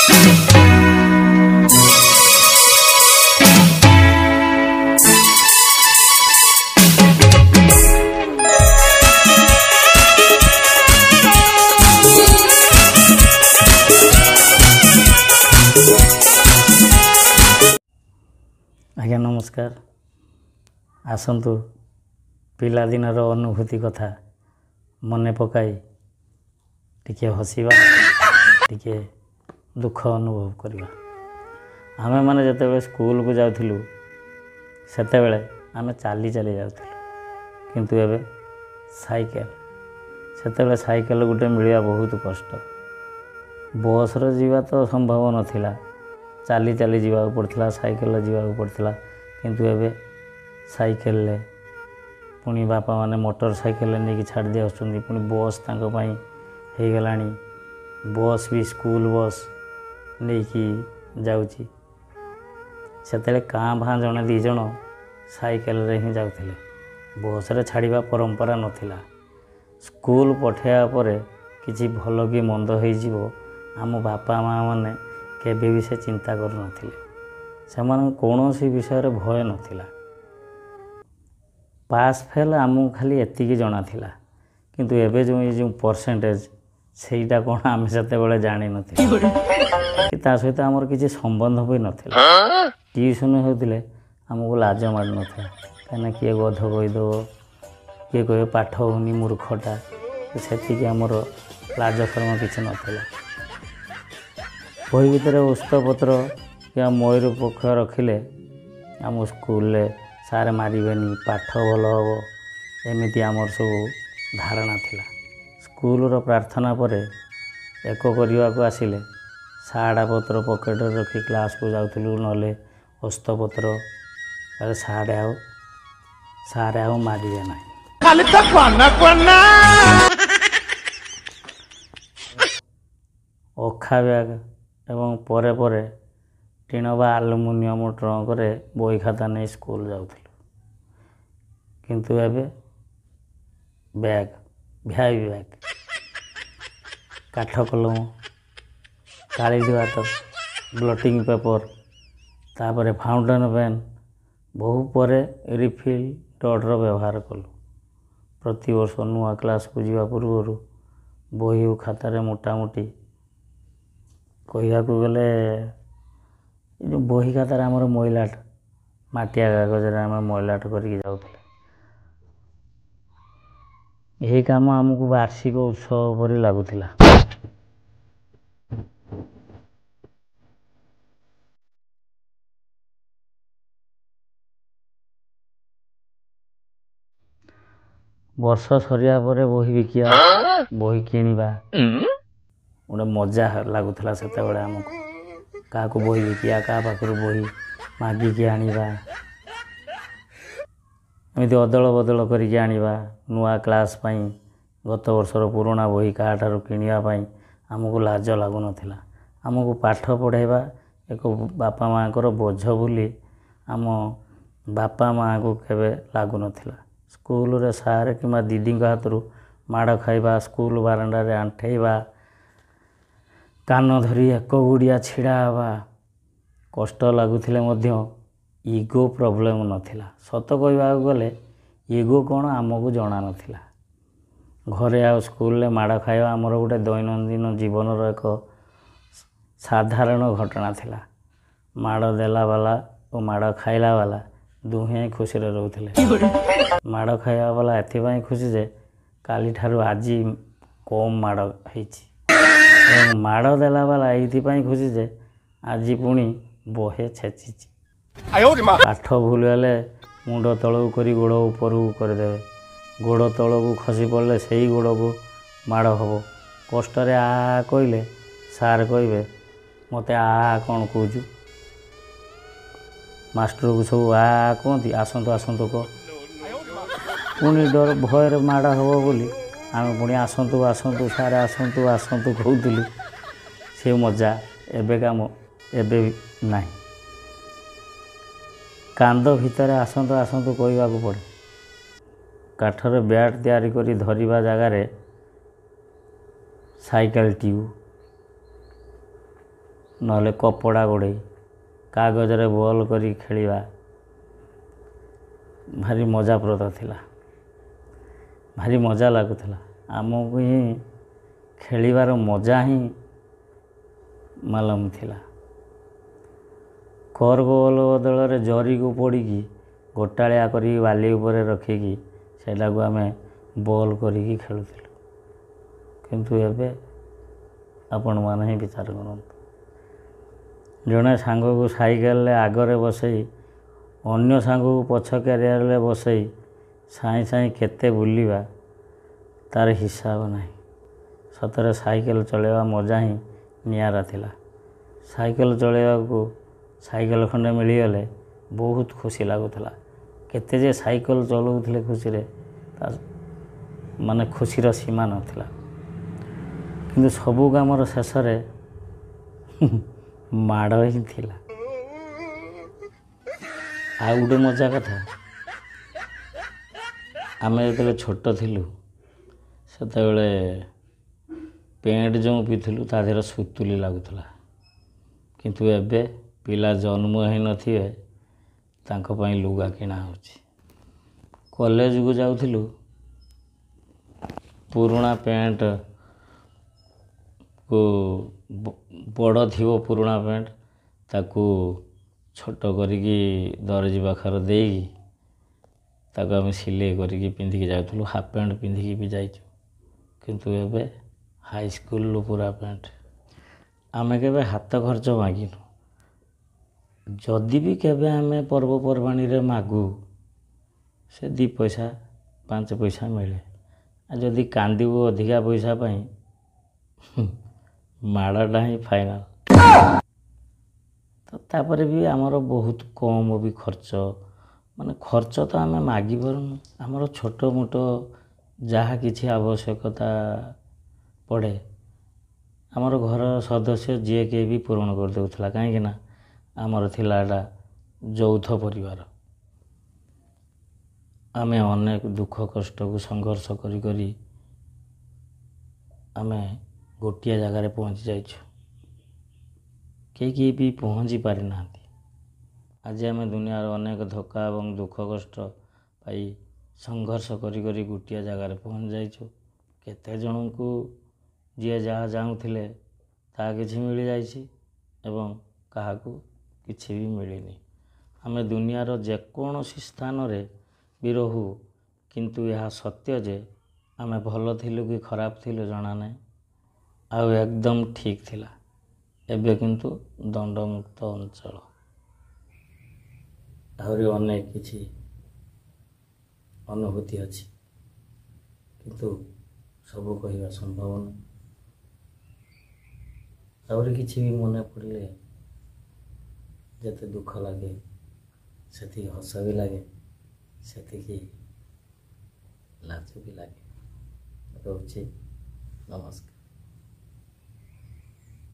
आज्ञा नमस्कार। आसंतु पिलादिनर अनुभूति कथा मने पकाई टिके हसीबा, टिके दुख अनुभव करवा। आमे माने जते स्कूल को जाउथिलु सेते बेले आमे चाली चाली जाउथिलु, किंतु एबे साइकेल। सेते बेले साइकेल गुटे मिलिया बहुत कष्ट। बस रो जीवा तो संभव नथिला, चाली चाली जीवा पड़थिला, साइकेल जीवा पड़थिला। किंतु एबे साइकेल ले पुणी बापा माने मोटर साइकेल ले नेकी छाड़ दे आछुंदी, पुणी बस तांको पई हे गलानी। बस भी स्कूल बस नेकी जाउची। सेतेले कां भां जणे दी जण साइकेल रे ही जाउथिले, बस रे छाड़िबा परंपरा नथिला। स्कूल पठेया परे किछि भलो कि मंद होई जिवो आम बापा माँ माने केबे भी से चिंता करू नथिले। सेमान कौनसी विषय रे भय नथिला। पास फेल आमु खाली एतिकी जଣା थिला, किंतु एबे जो परसेंटेज सेईटा कोन आमे सेते बेले जानि नथिला कि ता सहित हमर किछि संबंध भी नथिला। ट्यूशन होतिले हमको लाज मार नथिला, कना किए गध कहि दो, किए कहे पाठ होनी मूर्खटा, सेतिकी हमर लाज शर्म किछि नथिला। बही भितर उस्तपत्र या मयूर पक्ष रखिले आम स्कूल सारे मारिबेनी, पाठ भल हम, एमती आमर सब धारणा थिला। स्कूल रो प्रार्थना परे एक करने को आसिले साड़ा पत्र पकेट रखी क्लास को जाऊलु, नले हस्तपत्र अरे सारे आउ मारिबे ना। अखा ब्याग एवं परे परे टीण बा आलुमिनियम ट्रंक रे बही खाता नहीं स्कूल जाउथिलु, किंतु एबे बैग भाई बैग काठ कलम, काली बात, ब्लटिंग पेपर, तापर फाउंटेन पेन, बहु परे रिफिल डॉटर व्यवहार कलु। प्रति वर्ष नुआ क्लास को जीवा पूर्व बही खातार मोटामोटी कहिया को गले जो बही खातार आमर मैलाट माटिया कागज आम मैलाट करके जाऊे। यही काम आमको वार्षिक उत्सव परि लगुला। वर्ष सरिया परे बही बिकिया, बही किनिबा गोटे मजा लगुला। सेते बेले आमको क्या बही बिकिया, क्या पाखर बही मागिकी आनिबा, एमती अदल बदल करके आनिबा। नुआ क्लास पाई गत वर्षर पुराणा बही क्या किनिया आमको लाज लगुन। आमको पाठ पढ़ाइबा एक बापा माँ को बोझ बोली आम बापा माँ को केबे लगुन। स्कूल रे सारे कि दीदी हाथ माड़ खाइबा, स्कूल बारंडा रे आंठेबा, कान धरी एक गुड़िया छिड़ा हवा, कष्ट लगुले इगो प्रॉब्लम नथिला। सत कहवा गले इगो कौन आमको जना नथिला। घरे आ स्कूल रे माड़ खाइबा आमर गोटे दैनंदिन जीवन एक साधारण घटना थिला। माड़ देला वाला और माड़ खाइला वाला दुहे खुशी रोते। माड़ खाइबा वाला एथि खुशी जे काली ठारू आज कम माड़ होइछि, माड़ देला वाला ये खुशी जे आज पुणी बहे छेची। पाठ भूल हेले मुंड तलू कर गोड़ ऊपर करदे, गोड़ तल को खसी पड़े से ही गोड़ को माड़ हम। कष्ट आ कहले सार कहे मत आ कौन कौचु, मास्टर को सब आ कहती आसतु आसतु कह, पुणी डर भयर माड़ हम बोली आम पुणी आसतु आसतु सारे आसतु आसतु कहूलु। से मजा एबे काम एबे ना। कांद भितर आसतु आसतु कहवा पड़े। काठर बैट तैयारी करी धरिबा जगार साइकेल ट्यूब ନହେଲେ କପଡ଼ା ଗୋଡ଼େଇ କାଗଜରେ ବଲ୍ କରି ଖେଳିବା ଭାରି ମଜାପ୍ରଦ ଥିଲା, ଭାରି ମଜା ଲାଗୁଥିଲା। ଆମକୁ ହିଁ ଖେଳିବାର ମଜା ହିଁ ମାଲୁମ ଥିଲା। କର୍କ ବଲ୍ ବଦଳରେ ଜରିକୁ ପୋଡ଼ିକି ଗୋଟାଳିଆ କରିକି ବାଲି ଉପରେ ରଖିକି ସେଇଟାକୁ ଆମେ ବଲ୍ କରିକି ଖେଳୁଥିଲୁ। କିନ୍ତୁ ଏବେ ଆପଣମାନେ ହିଁ ବିଚାର କରନ୍ତୁ, ଜଣେ ସାଙ୍ଗକୁ ସାଇକେଲରେ ଆଗରେ ବସେଇ ଅନ୍ୟ ସାଙ୍ଗକୁ ପଛ କ୍ୟାରିୟରରେ ବସେଇ ସାଇଁ ସାଇଁ କେତେ ବୁଲିବା ତା'ର ହିସାବ ନାହିଁ। ସତରେ ସାଇକେଲ ଚଳାଇବା ମଜା ହିଁ ନିଆରା ଥିଲା। ସାଇକେଲ ଚଳାଇବାକୁ ସାଇକେଲ ଖଣ୍ଡେ ମିଳିଗଲେ ବହୁତ ଖୁସି ଲାଗୁଥିଲା। କେତେ ଯେ ସାଇକେଲ ଚଲାଉଥିଲେ ଖୁସିରେ, ତା ମାନେ ଖୁସିର ସୀମା ନଥିଲା। କିନ୍ତୁ ସବୁ କାମର ଶେଷରେ ମାଡ଼ ହିଁ ଥିଲା। ଆଉ ଗୋଟେ ମଜା କଥା, ଆମେ ଯେତେବେଳେ ଛୋଟ ଥିଲୁ ସେତେବେଳେ ପ୍ୟାଣ୍ଟ ଯେଉଁ ପିନ୍ଧିଥିଲୁ ତା ଦେହରେ ସୁତୁଲି ଲାଗୁଥିଲା। କିନ୍ତୁ ଏବେ ପିଲା ଜନ୍ମ ହେଇନଥିବେ ତାଙ୍କ ପାଇଁ ଲୁଗା କିଣା ହେଉଛି। କଲେଜକୁ ଯାଉଥିଲୁ, ପୁରୁଣା ପ୍ୟାଣ୍ଟକୁ ବଡ଼ ଥିବ ପୁରୁଣା ପ୍ୟାଣ୍ଟ, ତାକୁ ଛୋଟ କରିକି ଦରଜି ପାଖରେ ଦେଇକି ତାକୁ ଆମେ ସିଲେଇ କରିକି ପିନ୍ଧିକି ଯାଉଥିଲୁ। ହାଫ୍ ପ୍ୟାଣ୍ଟ ପିନ୍ଧିକି ବି ଯାଇଛୁ। କିନ୍ତୁ ଏବେ ହାଇସ୍କୁଲରୁ ପୁରା ପ୍ୟାଣ୍ଟ। ଆମେ କେବେ ହାତ ଖର୍ଚ୍ଚ ମାଗିନୁ। ଯଦି ବି କେବେ ଆମେ ପର୍ବପର୍ବାଣିରେ ମାଗୁ, ସେ 2 ପଇସା 5 ପଇସା ମିଳେ। ଆଉ ଯଦି କାନ୍ଦିବୁ ଅଧିକା ପଇସା ପାଇଁ, ମାଡ଼ଟା ହିଁ ଫାଇନାଲ୍। ତାପରେ ବି ଆମର ବହୁତ କମ୍ ବି ଖର୍ଚ୍ଚ, ମାନେ ଖର୍ଚ୍ଚ ତ ଆମେ ମାଗିପାରୁନୁ। ଆମର ଛୋଟ ମୋଟ ଯାହା କିଛି ଆବଶ୍ୟକତା ପଡ଼େ ଆମର ଘର ସଦସ୍ୟ ଯିଏ କିଏ ବି ପୂରଣ କରିଦେଉଥିଲା। କାହିଁକିନା ଆମର ଥିଲା ଏଇଟା ଯୌଥ ପରିବାର। ଆମେ ଅନେକ ଦୁଃଖ କଷ୍ଟକୁ ସଂଘର୍ଷ କରି କରି ଆମେ ଗୋଟିଏ ଜାଗାରେ ପହଞ୍ଚି ଯାଇଛୁ। କେହି ବି ପହଞ୍ଚି ପାରିନାହାନ୍ତି। ଆଜି ଆମେ ଦୁନିଆର ଅନେକ ଧୋକା ଏବଂ ଦୁଃଖ କଷ୍ଟ ପାଇ ସଂଘର୍ଷ କରି କରି ଗୋଟିଏ ଜାଗାରେ ପହଞ୍ଚି ଯାଇଛୁ। କେତେ ଜଣଙ୍କୁ ଯିଏ ଯାହା ଚାହୁଁଥିଲେ ତାହା କିଛି ମିଳିଯାଇଛି ଏବଂ କାହାକୁ କିଛି ବି ମିଳିନି। ଆମେ ଦୁନିଆର ଯେକୌଣସି ସ୍ଥାନରେ ବି ରହୁ, କିନ୍ତୁ ଏହା ସତ୍ୟ ଯେ ଆମେ ଭଲ ଥିଲୁ କି ଖରାପ ଥିଲୁ ଜଣା ନାହିଁ, ଆଉ ଏକଦମ ଠିକ୍ ଥିଲା। ଏବେ କିନ୍ତୁ ଦଣ୍ଡମୁକ୍ତ ଅଞ୍ଚଳ। ଆହୁରି ଅନେକ କିଛି ଅନୁଭୂତି ଅଛି, କିନ୍ତୁ ସବୁ କହିବା ସମ୍ଭବ ନୁହେଁ। ଆହୁରି କିଛି ବି ମନେ ପଡ଼ିଲେ ଯେତେ ଦୁଃଖ ଲାଗେ, ସେତିକି ହସ ବି ଲାଗେ, ସେତିକି ଲାଜ ବି ଲାଗେ। ରହୁଛି, ନମସ୍କାର।